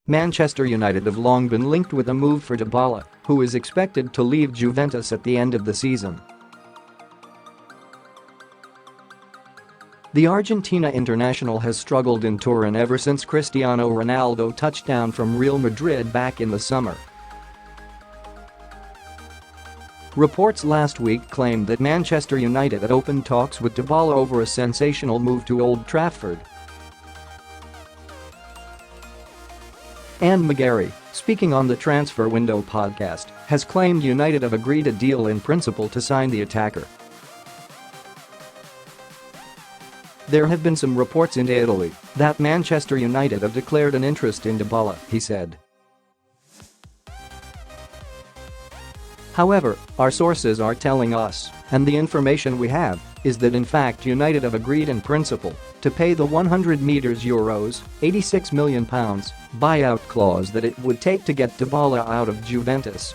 Manchester United have long been linked with a move for Dybala, who is expected to leave Juventus at the end of the season. The Argentina international has struggled in Turin ever since Cristiano Ronaldo touched down from Real Madrid back in the summer. Reports last week claimed that Manchester United had opened talks with Dybala over a sensational move to Old Trafford. And McGarry, speaking on the Transfer Window podcast, has claimed United have agreed a deal in principle to sign the attacker. There have been some reports in Italy that Manchester United have declared an interest in Dybala, he said. However, our sources are telling us, and the information we have, is that in fact United have agreed in principle to pay the €100 million £86 million buyout clause that it would take to get Dybala out of Juventus.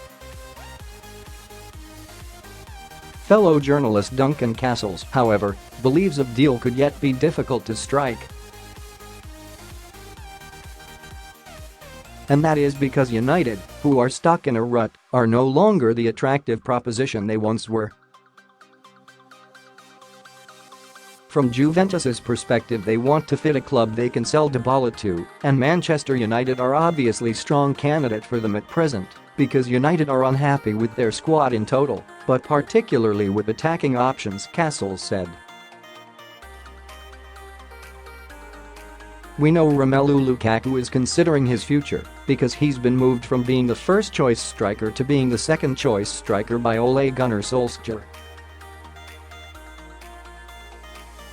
Fellow journalist Duncan Castles, however, believes a deal could yet be difficult to strike. And that is because United, who are stuck in a rut, are no longer the attractive proposition they once were. From Juventus's perspective, they want to fit a club they can sell Dybala to, and Manchester United are obviously strong candidate for them at present, because United are unhappy with their squad in total, but particularly with attacking options, Castles said. We know Romelu Lukaku is considering his future because he's been moved from being the first-choice striker to being the second-choice striker by Ole Gunnar Solskjaer.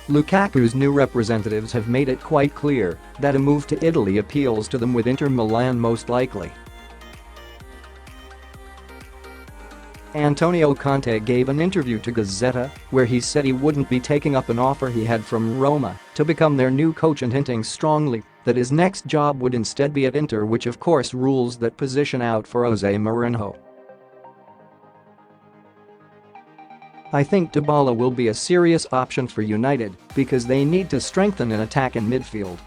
Lukaku's new representatives have made it quite clear that a move to Italy appeals to them, with Inter Milan most likely. Antonio Conte gave an interview to Gazzetta where he said he wouldn't be taking up an offer he had from Roma to become their new coach, and hinting strongly that his next job would instead be at Inter, which of course rules that position out for Jose Mourinho. I think Dybala will be a serious option for United because they need to strengthen an attack in midfield.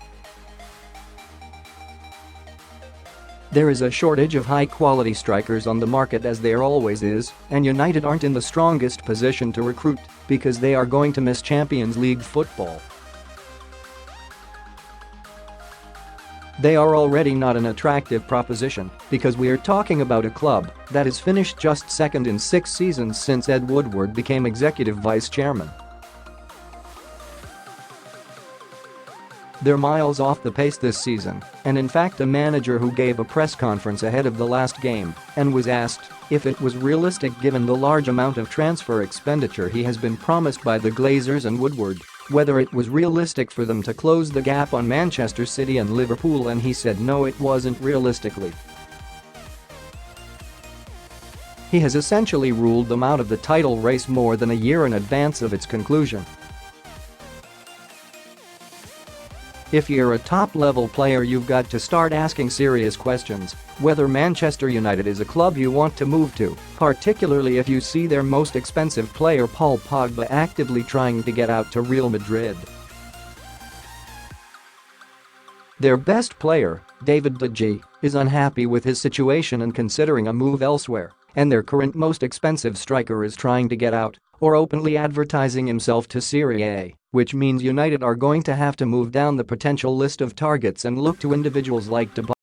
There is a shortage of high-quality strikers on the market, as there always is, and United aren't in the strongest position to recruit because they are going to miss Champions League football. They are already not an attractive proposition because we are talking about a club that has finished just second in 6 seasons since Ed Woodward became executive vice chairman. They're miles off the pace this season, and in fact a manager who gave a press conference ahead of the last game and was asked if it was realistic given the large amount of transfer expenditure he has been promised by the Glazers and Woodward, whether it was realistic for them to close the gap on Manchester City and Liverpool, and he said no, it wasn't realistically. He has essentially ruled them out of the title race more than a year in advance of its conclusion. If you're a top-level player, you've got to start asking serious questions whether Manchester United is a club you want to move to, particularly if you see their most expensive player Paul Pogba actively trying to get out to Real Madrid. Their best player, David De Gea, is unhappy with his situation and considering a move elsewhere, and their current most expensive striker is trying to get out or openly advertising himself to Serie A, which means United are going to have to move down the potential list of targets and look to individuals like Dybala.